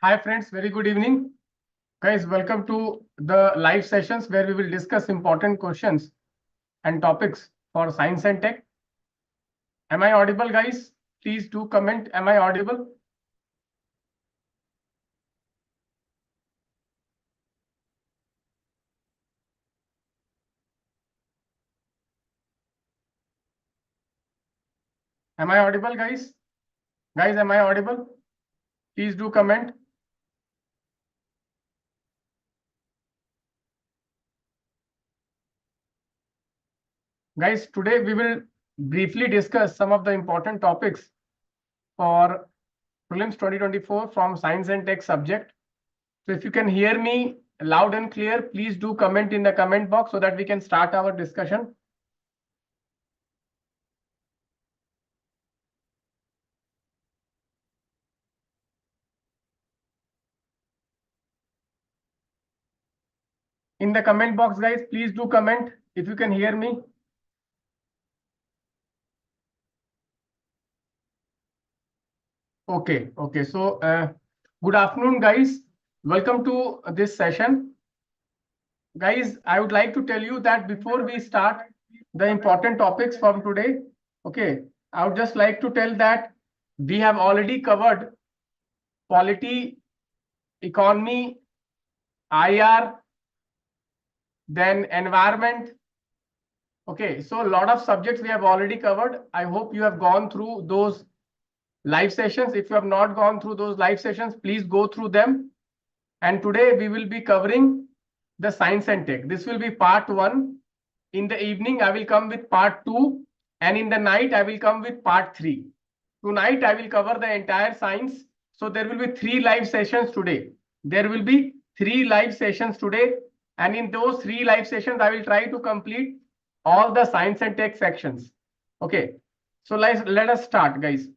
Hi friends, very good evening. Guys, welcome to the live sessions where we will discuss important questions and topics for science and tech. Am I audible, guys? Please do comment. Am I audible? Am I audible, guys? Guys, am I audible? Please do comment. Guys, today we will briefly discuss some of the important topics for Prelims 2024 from science and tech subject. So if you can hear me loud and clear, please do comment in the comment box so that we can start our discussion. In the comment box, guys, please do comment if you can hear me. Okay. So, good afternoon, guys. Welcome to this session. Guys, I would like to tell you that before we start the important topics from today, okay, I would just like to tell that we have already covered polity, economy, IR, then environment. Okay, so a lot of subjects we have already covered. I hope you have gone through those live sessions. If you have not gone through those live sessions, please go through them. And today we will be covering the science and tech. This will be part 1. In the evening, I will come with part 2. And in the night, I will come with part 3. Tonight, I will cover the entire science. So there will be 3 live sessions today. There will be 3 live sessions today. And in those 3 live sessions, I will try to complete all the science and tech sections. Okay. So let us start, guys.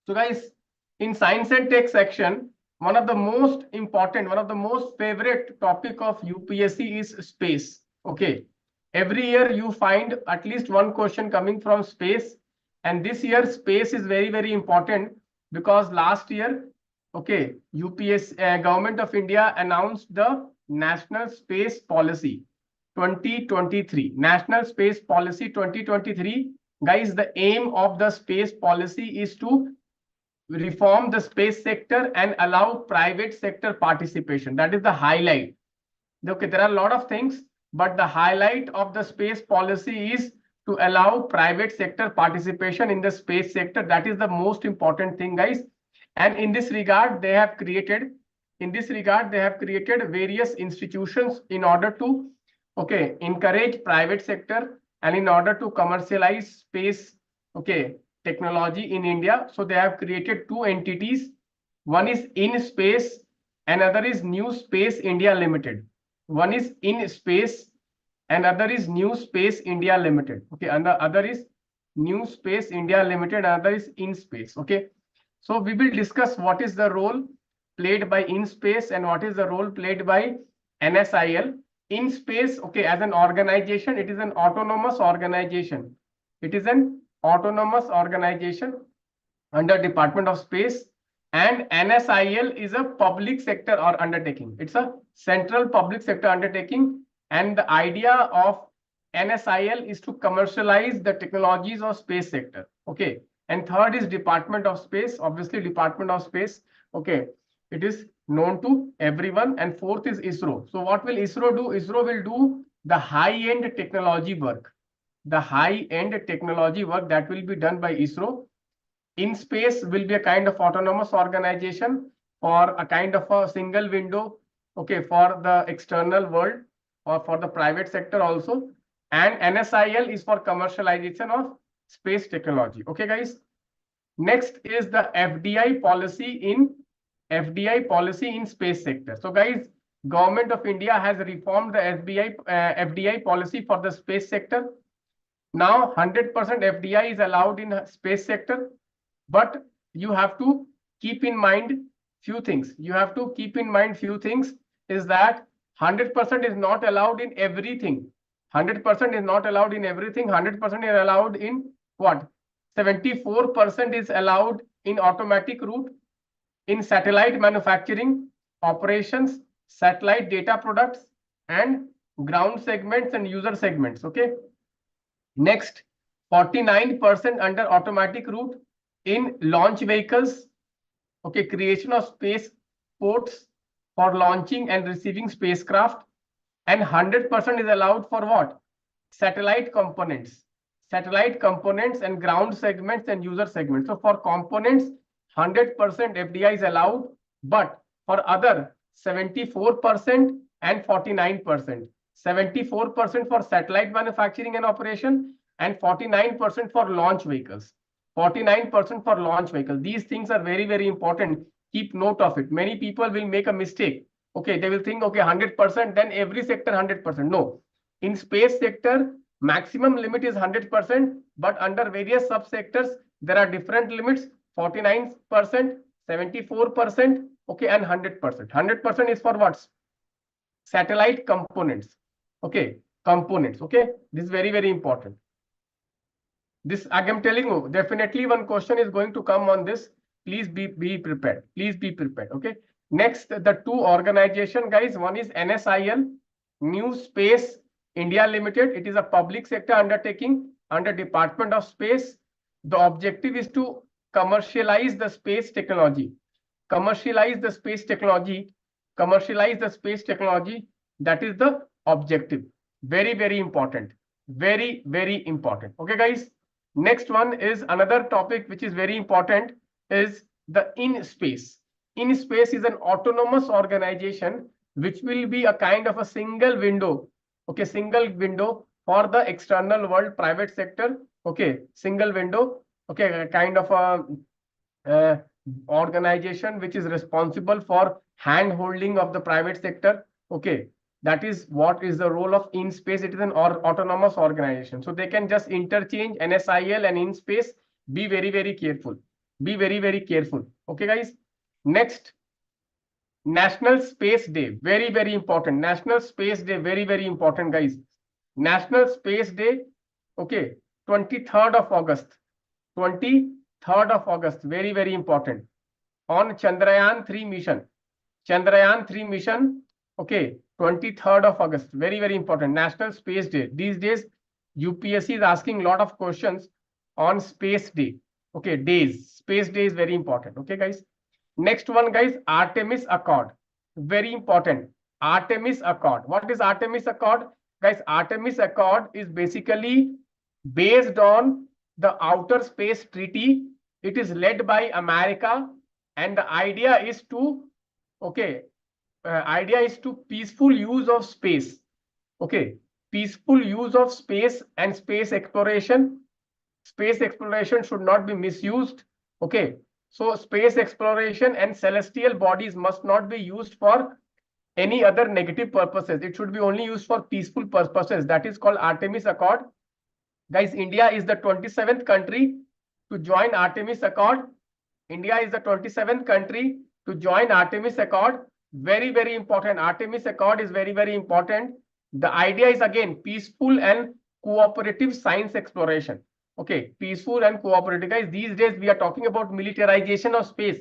So guys, in science and tech section, one of the most important, one of the most favorite topic of UPSC is space. Okay. Every year you find at least one question coming from space. And this year space is very, very important because last year, okay, UPS Government of India announced the National Space Policy 2023. National Space Policy 2023. Guys, the aim of the space policy is to reform the space sector and allow private sector participation. That is the highlight. Okay, there are a lot of things, but the highlight of the space policy is to allow private sector participation in the space sector. That is the most important thing, guys. And in this regard, they have created various institutions in order to, okay, encourage private sector and in order to commercialize space, okay, technology in India. So they have created 2 entities. One is InSpace, another is New Space India Limited. One is InSpace, and other is New Space India Limited. Okay, and the other is New Space India Limited, another is InSpace. Okay, so we will discuss what is the role played by InSpace and what is the role played by NSIL. InSpace, okay, as an organization, it is an autonomous organization. It is an autonomous organization under Department of Space, and NSIL is a public sector or undertaking. It's a central public sector undertaking, and the idea of NSIL is to commercialize the technologies of space sector. Okay, and third is Department of Space, obviously Department of Space. Okay, it is known to everyone. And fourth is ISRO. So what will ISRO do? ISRO will do the high-end technology work. The high-end technology work that will be done by ISRO. InSpace will be a kind of autonomous organization or a kind of a single window, okay, for the external world or for the private sector also. And NSIL is for commercialization of space technology. Okay, guys. Next is the FDI policy in space sector. So guys, Government of India has reformed the FDI policy for the space sector. Now 100% FDI is allowed in space sector, but you have to keep in mind few things. You have to keep in mind few things is that 100% is not allowed in everything. 100% is not allowed in everything. 100% is allowed in what? 74% is allowed in automatic route. in satellite manufacturing, operations, satellite data products, and ground segments and user segments. Okay. Next, 49% under automatic route in launch vehicles. Okay, creation of space ports for launching and receiving spacecraft, and 100% is allowed for what? Satellite components and ground segments and user segments. So for components, 100% FDI is allowed, but for other 74% and 49%. 74% for satellite manufacturing and operation, and 49% for launch vehicles. 49% for launch vehicles. These things are very, very important. Keep note of it. Many people will make a mistake. Okay, they will think, okay, 100%, then every sector 100%. No. In space sector, maximum limit is 100%, but under various subsectors, there are different limits, 49%, 74%, okay, and 100%. 100% is for what? Satellite components. Okay, components. Okay, this is very, very important. This, I am telling you, definitely one question is going to come on this. Please be prepared. Please be prepared. Okay. Next, the two organization, guys. One is NSIL, New Space India Limited. It is a public sector undertaking under Department of Space. The objective is to commercialize the space technology. Commercialize the space technology. Commercialize the space technology. That is the objective. Very, very important. Very, very important. Okay, guys. Next one is another topic which is very important, is the InSpace. InSpace is an autonomous organization which will be a kind of a single window. Okay, single window for the external world, private sector. Okay, single window. Okay, a kind of a organization which is responsible for hand holding of the private sector. Okay, that is what is the role of InSpace. It is an autonomous organization. So they can just interchange NSIL and InSpace. Be very, very careful. Be very, very careful. Okay, guys. Next, National Space Day. Very, very important. National Space Day. Very, very important, guys. National Space Day. Okay, 23rd of August. 23rd of August. Very, very important. On Chandrayaan 3 mission. Chandrayaan 3 mission. Okay, 23rd of August. Very, very important. National Space Day. These days, UPSC is asking a lot of questions on Space Day. Okay, days. Space Day is very important. Okay, guys. Next one, guys, Artemis Accord. Very important. Artemis Accord. What is Artemis Accord? Guys, Artemis Accord is basically based on the Outer Space Treaty. It is led by America, and the idea is to, okay, peaceful use of space. Okay, peaceful use of space and space exploration. Space exploration should not be misused. Okay, so space exploration and celestial bodies must not be used for any other negative purposes. It should be only used for peaceful purposes. That is called Artemis Accord. Guys, India is the 27th country to join Artemis Accord. India is the 27th country to join Artemis Accord. Very, very important. Artemis Accord is very, very important. The idea is again peaceful and cooperative science exploration. Okay, peaceful and cooperative. Guys, these days we are talking about militarization of space.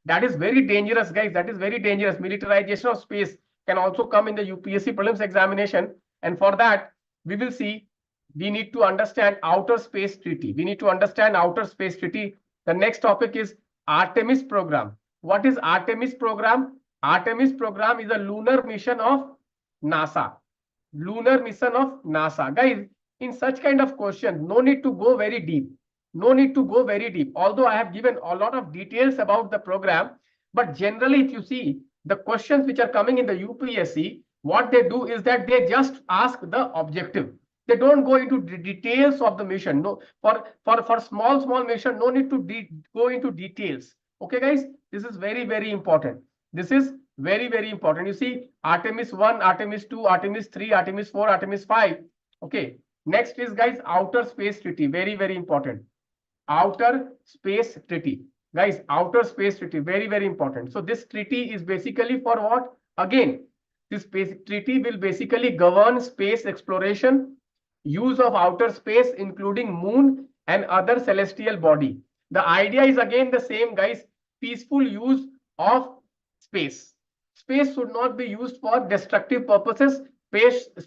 That is very dangerous, guys. That is very dangerous. Militarization of space can also come in the UPSC prelims examination. And for that, we will see, we need to understand Outer Space Treaty. We need to understand Outer Space Treaty. The next topic is Artemis program. What is Artemis program? Artemis program is a lunar mission of NASA. Lunar mission of NASA. Guys, in such kind of question, no need to go very deep. No need to go very deep. Although I have given a lot of details about the program, but generally, if you see the questions which are coming in the UPSC, what they do is that they just ask the objective. They don't go into the details of the mission. No, for small mission, no need to go into details. Okay, guys, this is very, very important. This is very, very important. You see, Artemis 1, Artemis 2, Artemis 3, Artemis 4, Artemis 5. Okay. Next is, guys, Outer Space Treaty. Very, very important. Outer Space Treaty. Guys, Outer Space Treaty. Very, very important. So this treaty is basically for what? Again, this space treaty will basically govern space exploration, use of outer space, including moon and other celestial body. The idea is again the same, guys. Peaceful use of space. Space should not be used for destructive purposes.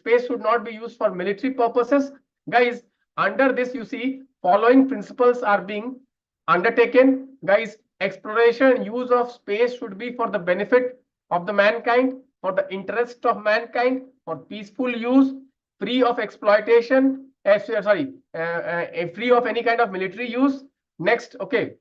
Space should not be used for military purposes. Guys, under this, you see, following principles are being undertaken. Guys, exploration, use of space should be for the benefit of the mankind, for the interest of mankind, for peaceful use, free of exploitation, free of any kind of military use. Next, okay,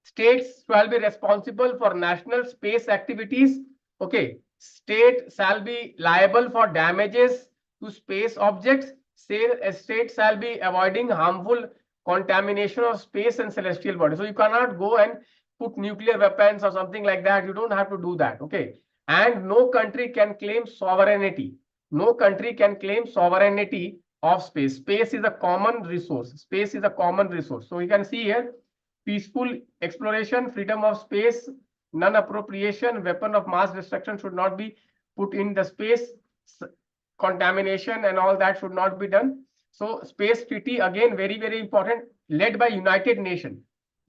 states shall be responsible for national space activities. Okay, state shall be liable for damages to space objects. State shall be avoiding harmful contamination of space and celestial bodies. So you cannot go and put nuclear weapons or something like that. You don't have to do that. Okay, and no country can claim sovereignty. No country can claim sovereignty of space. Space is a common resource. Space is a common resource. So you can see here, peaceful exploration, freedom of space, non-appropriation, weapon of mass destruction should not be put in the space, contamination and all that should not be done. So space treaty, again, very, very important, led by United Nations,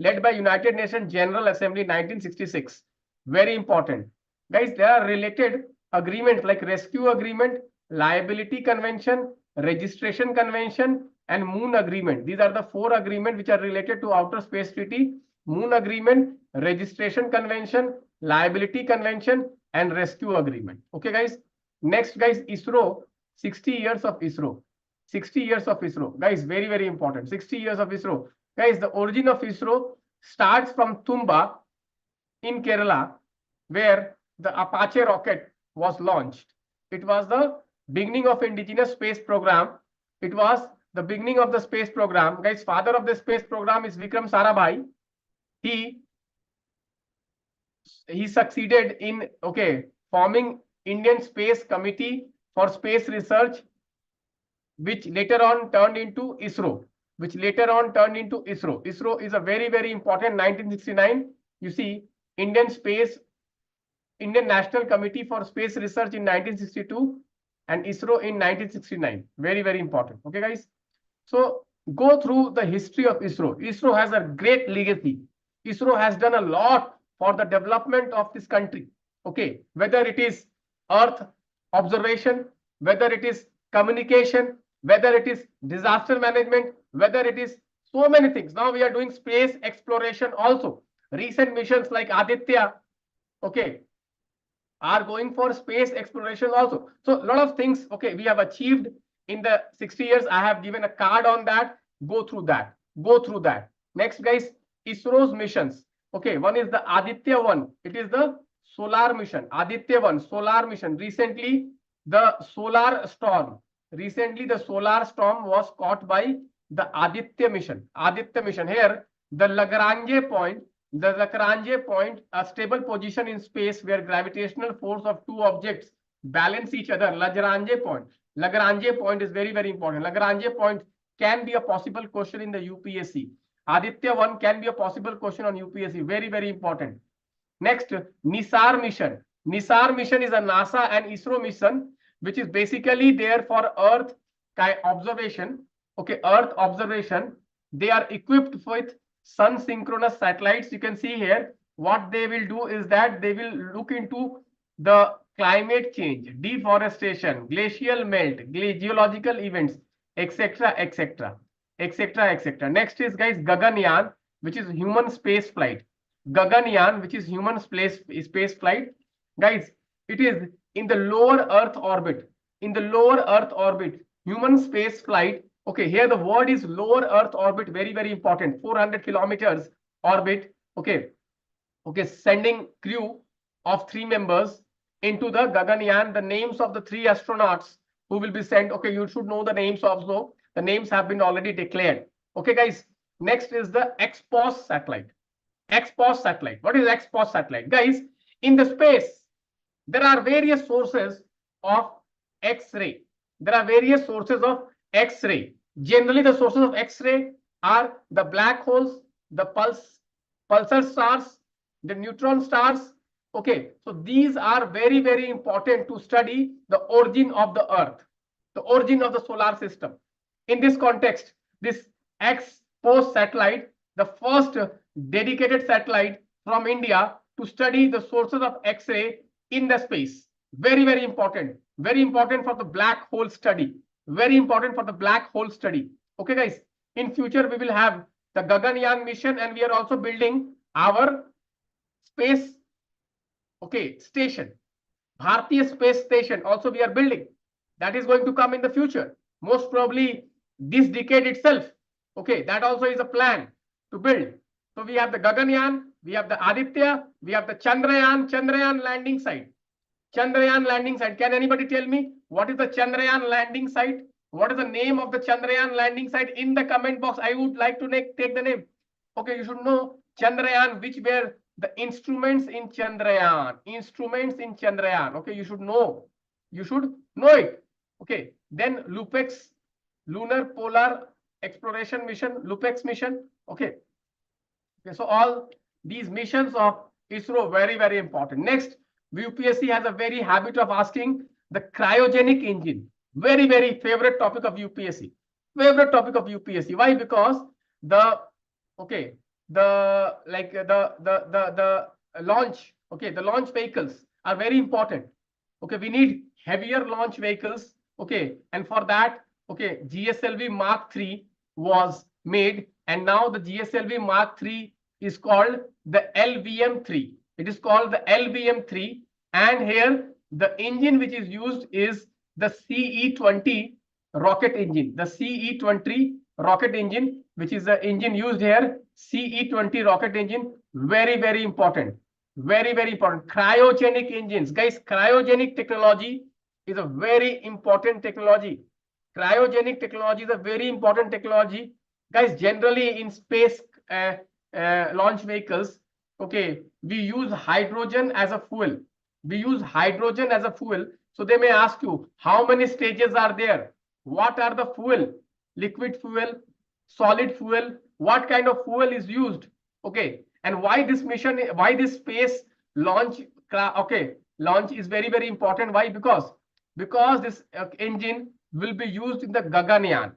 General Assembly 1966. Very important. Guys, there are related agreements like Rescue Agreement, Liability Convention, Registration Convention, and Moon Agreement. These are the 4 agreements which are related to Outer Space Treaty: Moon Agreement, Registration Convention, Liability Convention, and Rescue Agreement. Okay, guys. Next, guys, ISRO, 60 years of ISRO. 60 years of ISRO. Guys, very, very important. 60 years of ISRO. Guys, the origin of ISRO starts from Tumba in Kerala, where the Apache rocket was launched. It was the beginning of indigenous space program. It was the beginning of the space program. Guys, father of the space program is Vikram Sarabhai. He succeeded in, okay, forming Indian Space Committee for Space Research, which later on turned into ISRO. ISRO is a very, very important. 1969, you see, Indian National Committee for Space Research in 1962 and ISRO in 1969. Very, very important. Okay, guys. So go through the history of ISRO. ISRO has a great legacy. ISRO has done a lot for the development of this country. Okay, whether it is Earth observation, whether it is communication, whether it is disaster management, whether it is so many things. Now we are doing space exploration also. Recent missions like Aditya, okay, are going for space exploration also. So a lot of things, okay, we have achieved in the 60 years. I have given a card on that. Go through that. Next, guys, ISRO's missions. Okay, one is the Aditya one. It is the solar mission. Aditya one, solar mission. Recently, the solar storm was caught by the Aditya mission. Here, the Lagrange point, a stable position in space where gravitational force of 2 objects balance each other. Lagrange point is very, very important. Lagrange point can be a possible question in the UPSC. Aditya 1 can be a possible question on UPSC. Very, very important. Next, NISAR mission. NISAR mission is a NASA and ISRO mission, which is basically there for Earth observation. Okay, Earth observation. They are equipped with sun synchronous satellites. You can see here what they will do is that they will look into the climate change, deforestation, glacial melt, geological events, etc. Next is, guys, Gaganyaan, which is human space flight. Guys, it is in the lower Earth orbit. Human space flight. Okay, here the word is lower Earth orbit. Very, very important. 400 kilometers orbit. Okay, sending crew of 3 members into the Gaganyaan. The names of the 3 astronauts who will be sent. Okay, you should know the names also. The names have been already declared. Okay, guys. Next is the X-POS satellite. What is X-POS satellite? Guys, in the space, there are various sources of X-ray. Generally, the sources of X-ray are the black holes, the pulsar stars, the neutron stars. Okay, so these are very, very important to study the origin of the Earth, the origin of the solar system. In this context, this X-POS satellite, the first dedicated satellite from India to study the sources of X-ray in the space. Very, very important. Very important for the black hole study. Very important for the black hole study. Okay, guys. In future, we will have the Gaganyaan mission, and we are also building our space, okay, station. Bharatiya Space Station also we are building. That is going to come in the future. Most probably this decade itself. Okay, that also is a plan to build. So we have the Gaganyaan, we have the Aditya, we have the Chandrayaan landing site. Chandrayaan landing site. Can anybody tell me what is the Chandrayaan landing site? What is the name of the Chandrayaan landing site? In the comment box, I would like to take the name. Okay, you should know Chandrayaan, which were the instruments in Chandrayaan. Instruments in Chandrayaan. Okay, you should know. You should know it. Okay, then LUPEX, Lunar Polar Exploration Mission, LUPEX mission. Okay. Okay, so all these missions of ISRO very, very important. Next, UPSC has a very habit of asking the cryogenic engine. Very, very favorite topic of UPSC. Favorite topic of UPSC. Why? Because the okay, the like the launch, okay, the launch vehicles are very important. Okay, we need heavier launch vehicles. Okay, and for that, okay, GSLV Mark III was made, and now the GSLV Mark III is called the LVM3. It is called the LVM3, and here the engine which is used is the CE20 rocket engine. The CE20 rocket engine, which is the engine used here, CE20 rocket engine, very, very important. Very, very important. Cryogenic engines. Guys, cryogenic technology is a very important technology. Cryogenic technology is a very important technology. Guys, generally in space launch vehicles, okay, we use hydrogen as a fuel. We use hydrogen as a fuel. So they may ask you, how many stages are there? What are the fuel? Liquid fuel, solid fuel, what kind of fuel is used? Okay, and why this mission, why this space launch, okay, launch is very, very important. Why? Because this engine will be used in the Gaganyaan.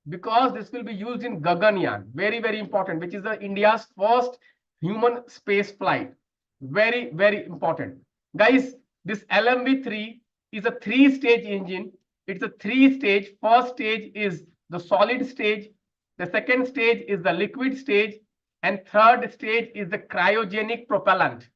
Because this will be used in Gaganyaan. Very, very important, which is the India's first human space flight. Very, very important. Guys, this LMV3 is a 3-stage engine. It's a 3-stage. First stage is the solid stage. The second stage is the liquid stage. And third stage is the cryogenic propellant.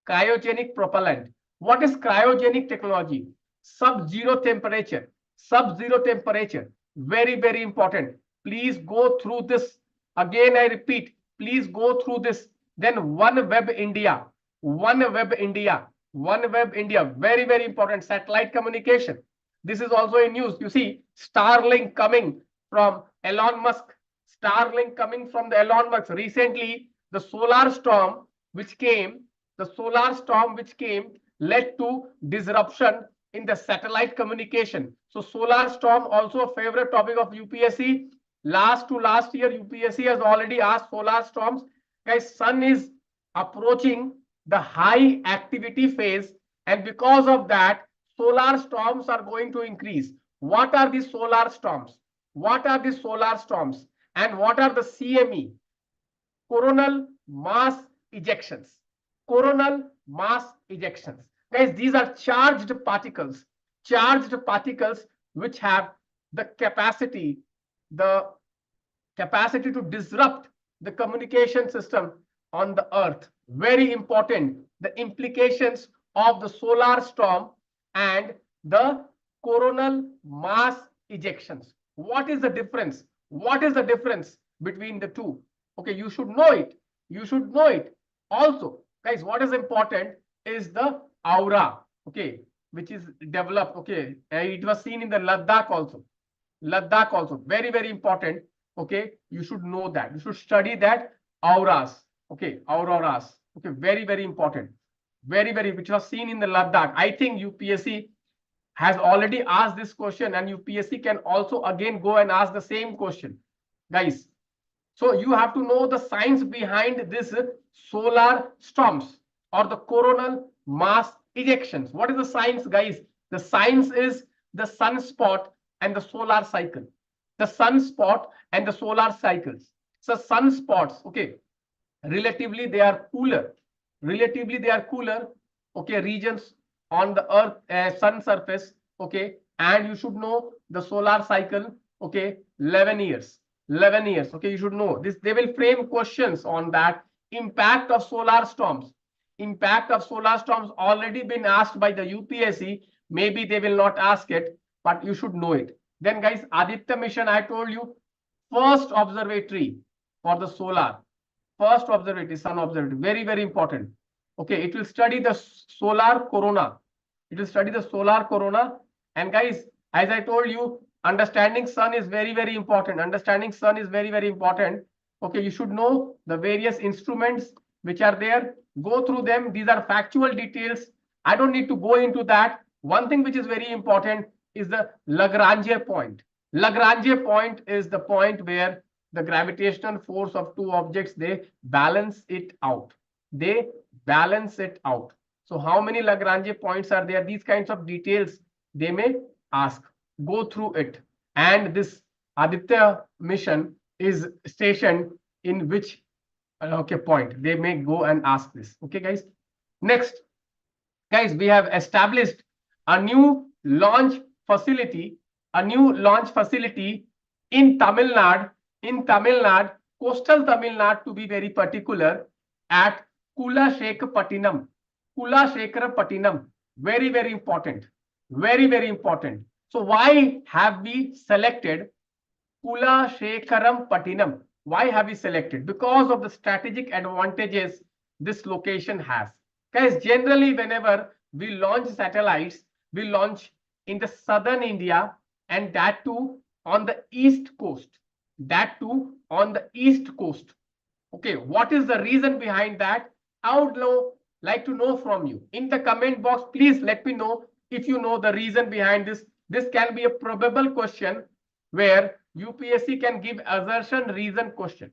Cryogenic propellant. What is cryogenic technology? Sub-zero temperature. Sub-zero temperature. Very, very important. Please go through this. Again, I repeat, please go through this. Then OneWeb India. OneWeb India. OneWeb India. Very, very important. Satellite communication. This is also in news. You see, Starlink coming from Elon Musk. Starlink coming from the Elon Musk. Recently, the solar storm which came, led to disruption in the satellite communication. So solar storm also a favorite topic of UPSC. Last year, UPSC has already asked solar storms. Guys, sun is approaching the high activity phase, and because of that, solar storms are going to increase. What are the solar storms? What are the solar storms? And what are the CME? Coronal mass ejections. Coronal mass ejections. Guys, these are charged particles which have the capacity to disrupt the communication system on the Earth. Very important. The implications of the solar storm and the coronal mass ejections. What is the difference? What is the difference between the two? Okay, you should know it. You should know it. Also, guys, what is important is the aura, okay, which is developed. Okay, it was seen in the Ladakh also. Ladakh also, very, very important. Okay, you should know that. You should study that auras. Okay, auroras. Okay, very, very important. Very, very, which was seen in the Ladakh. I think UPSC has already asked this question, and UPSC can also again go and ask the same question, guys. So you have to know the science behind this solar storms or the coronal mass ejections. What is the science, guys? The science is the sunspot and the solar cycle. The sunspot and the solar cycles. So sunspots, okay, relatively they are cooler. relatively they are cooler, okay, regions on the earth, sun surface, okay, and you should know the solar cycle, okay, 11 years, 11 years, okay, you should know this. They will frame questions on that. Impact of solar storms, impact of solar storms already been asked by the UPSC. Maybe they will not ask it, but you should know it. Then guys, Aditya mission, I told you, first observatory for the solar, first observatory, sun observatory, very, very important. Okay, it will study the solar corona. It will study the solar corona. And guys, as I told you, understanding sun is very, very important. Understanding sun is very, very important. Okay, you should know the various instruments which are there. Go through them. These are factual details. I don't need to go into that. One thing which is very important is the Lagrange point. Lagrange point is the point where the gravitational force of two objects, they balance it out. They balance it out. So how many Lagrange points are there? These kinds of details they may ask. Go through it. And this Aditya mission is stationed in which point? They may go and ask this. Okay, guys. Next, guys, we have established a new launch facility, in Tamil Nadu, coastal Tamil Nadu to be very particular, at Kulashekhapattinam. Very, very important. Very, very important. So why have we selected Kulashekhapattinam? Why have we selected? Because of the strategic advantages this location has. Guys, generally whenever we launch satellites, we launch in the southern India, and that too on the east coast. Okay, what is the reason behind that? I would like to know from you. In the comment box, please let me know if you know the reason behind this. This can be a probable question where UPSC can give assertion reason question.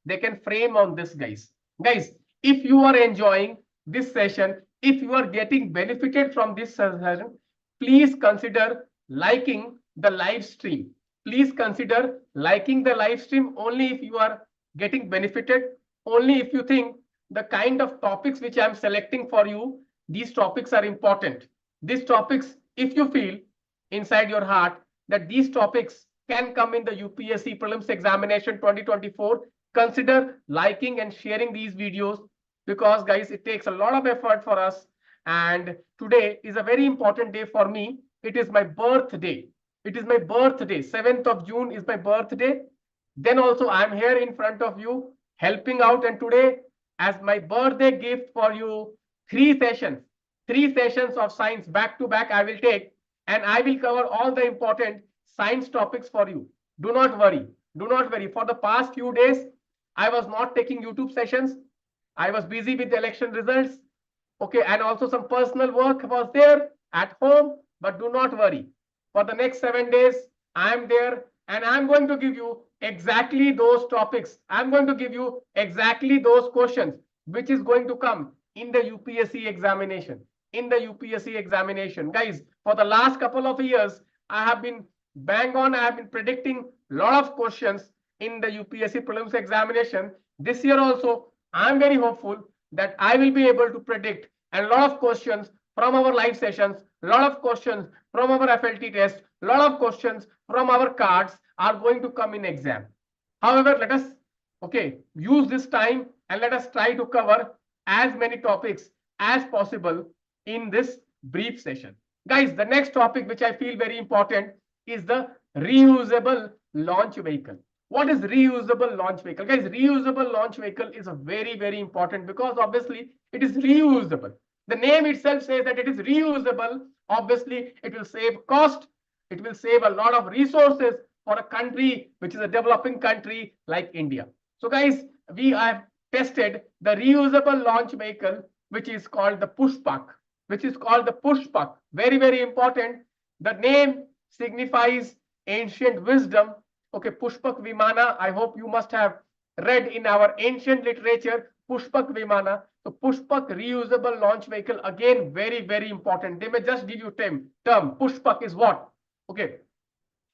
They can frame on this, guys. Guys, if you are enjoying this session, if you are getting benefited from this session, please consider liking the live stream. Please consider liking the live stream only if you are getting benefited, only if you think the kind of topics which I am selecting for you, these topics are important. These topics, if you feel inside your heart that these topics can come in the UPSC Prelims examination 2024, consider liking and sharing these videos, because guys, it takes a lot of effort for us. And today is a very important day for me. It is my birthday. 7th of June is my birthday. Then also I am here in front of you helping out. And today, as my birthday gift for you, 3 sessions of science back to back I will take, and I will cover all the important science topics for you. Do not worry. For the past few days, I was not taking YouTube sessions. I was busy with the election results. Okay, and also some personal work was there at home, but do not worry. For the next 7 days, I am there, and I'm going to give you exactly those topics. I'm going to give you exactly those questions which is going to come in the UPSC examination. Guys, for the last couple of years, I have been I have been predicting a lot of questions in the UPSC prelims examination. This year also, I'm very hopeful that I will be able to predict a lot of questions from our live sessions, a lot of questions from our FLT test, a lot of questions from our cards are going to come in exam. However, let us use this time and let us try to cover as many topics as possible in this brief session. Guys, the next topic which I feel very important is the reusable launch vehicle. What is reusable launch vehicle? Guys, reusable launch vehicle is a very, very important, because obviously it is reusable. The name itself says that it is reusable. Obviously, it will save cost. It will save a lot of resources for a country which is a developing country like India. So guys, we have tested the reusable launch vehicle, which is called the Pushpak. Very, very important. The name signifies ancient wisdom. Okay, Pushpak Vimana. I hope you must have read in our ancient literature, Pushpak Vimana. So Pushpak reusable launch vehicle, again, very, very important. They may just give you term. Pushpak is what? Okay,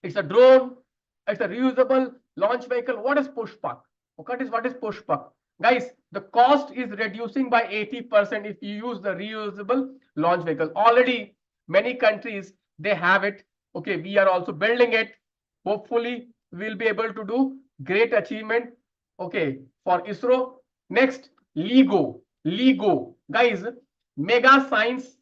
it's a drone. It's a reusable launch vehicle. What is Pushpak? Okay, what is Pushpak? Guys, the cost is reducing by 80% if you use the reusable launch vehicle. Already many countries, they have it. Okay, we are also building it. Hopefully we'll be able to do great achievement. Okay, for ISRO. Next, LIGO. LIGO. Guys, mega science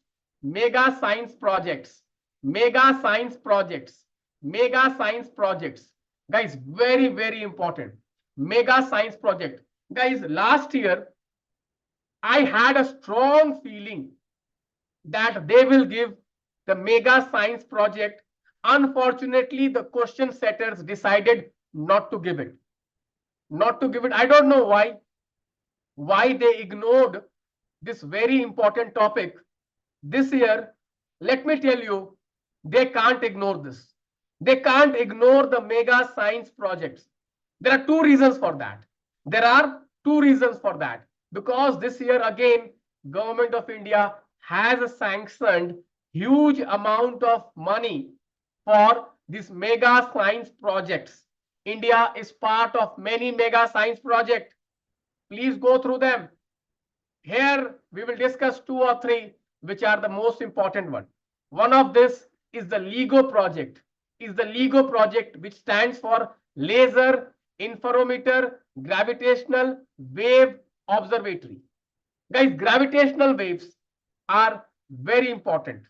projects. Mega science projects. Mega science projects. Guys, very, very important. Mega science project. Guys, last year, I had a strong feeling that they will give the mega science project. Unfortunately, the question setters decided not to give it. Not to give it. I don't know why. Why they ignored this very important topic. This year, let me tell you, they can't ignore this. They can't ignore the mega science projects. There are two reasons for that. There are two reasons for that. Because this year again, Government of India has sanctioned huge amount of money for these mega science projects. India is part of many mega science projects. Please go through them. Here we will discuss two or three which are the most important one. One of this is the LIGO project. Is the LIGO project, which stands for Laser Interferometer Gravitational Wave Observatory. Guys, gravitational waves are very important.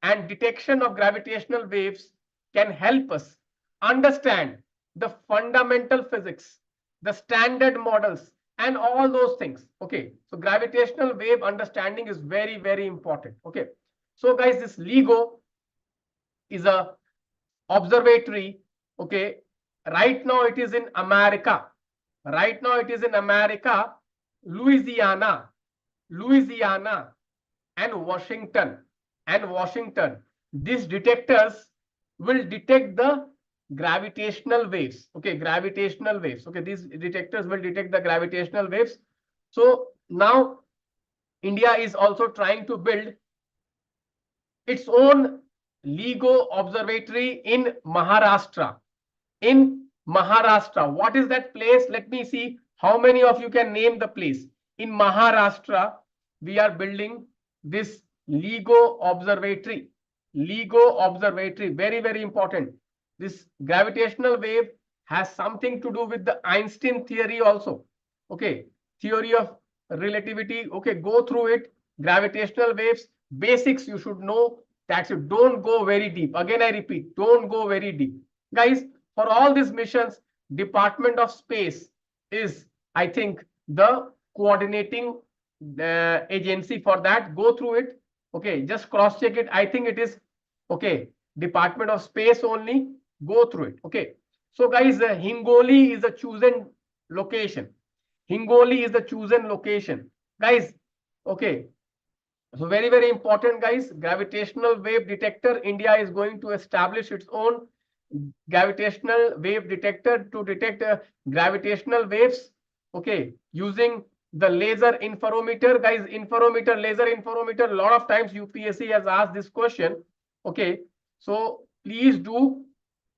And detection of gravitational waves can help us understand the fundamental physics, the standard models, and all those things. Okay, so gravitational wave understanding is very, very important. Okay, so guys, this LIGO is a observatory. Okay, right now it is in America. Right now it is in America, Louisiana, and Washington. These detectors will detect the gravitational waves. Okay, gravitational waves. Okay, these detectors will detect the gravitational waves. So now India is also trying to build its own LIGO observatory in Maharashtra. In Maharashtra, what is that place? Let me see how many of you can name the place. In Maharashtra, we are building this LIGO observatory. LIGO observatory, very, very important. This gravitational wave has something to do with the Einstein theory also. Okay, theory of relativity. Okay, go through it. Gravitational waves, basics you should know. That's it. Don't go very deep. Again, I repeat, don't go very deep. Guys, for all these missions, Department of Space is, I think, the coordinating agency for that. Go through it. Okay, just cross check it. I think it is okay. Department of Space only. Go through it. Okay. So guys, Hingoli is the chosen location. Hingoli is the chosen location. Guys, okay. So very, very important, guys. Gravitational wave detector. India is going to establish its own gravitational wave detector to detect gravitational waves. Okay, using the laser interferometer. Guys, interferometer, laser interferometer. A lot of times UPSC has asked this question. Okay, so please do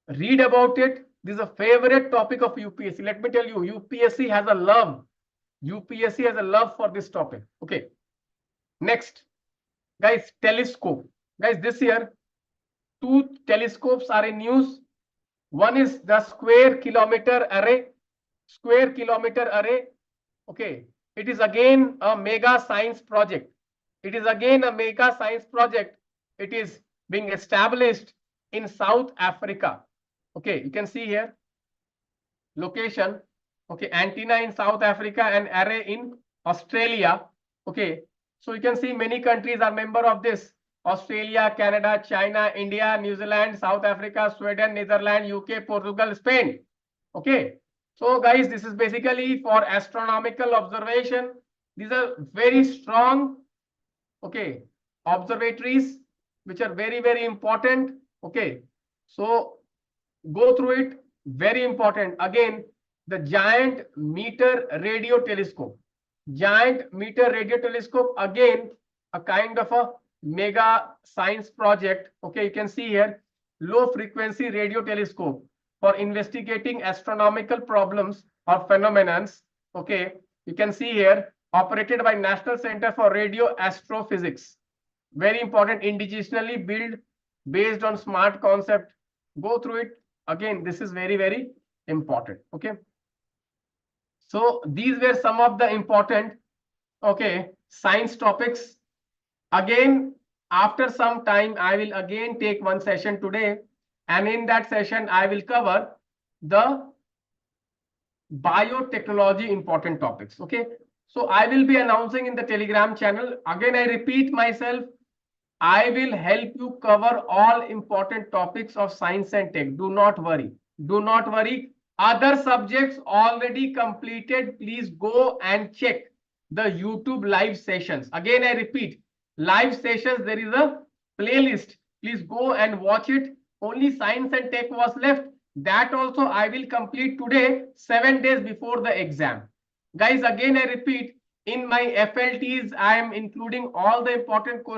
read about it. This is a favorite topic of UPSC. Let me tell you, UPSC has a love. UPSC has a love for this topic. Okay. Next, guys, telescope. Guys, this year, two telescopes are in use. One is the Square Kilometer Array. Square Kilometer Array. Okay. It is again a mega science project. It is again a mega science project. It is being established in South Africa. Okay, you can see here location. Okay, antenna in South Africa and array in Australia. Okay, so you can see many countries are member of this: Australia, Canada, China, India, New Zealand, South Africa, Sweden, Netherlands, UK, Portugal, Spain. Okay, so guys, this is basically for astronomical observation. These are very strong, okay, observatories which are very, very important. Okay, so go through it. Very important. Again, the Giant Meter Radio Telescope. Giant Meter Radio Telescope, again, a kind of a mega science project. Okay, you can see here, low frequency radio telescope for investigating astronomical problems or phenomena. Okay, you can see here, operated by National Center for Radio Astrophysics. Very important, indigenously built based on smart concept. Go through it again. This is very, very important. Okay. So these were some of the important, okay, science topics. Again, after some time, I will again take one session today. And in that session, I will cover the biotechnology important topics. Okay. So I will be announcing in the Telegram channel. Again, I repeat myself, I will help you cover all important topics of science and tech. Do not worry. Do not worry. Other subjects already completed. Please go and check the YouTube live sessions. Again, I repeat, live sessions, there is a playlist. Please go and watch it. Only science and tech was left. That also I will complete today, 7 days before the exam. Guys, again, I repeat, in my FLTs, I am including all the important questions.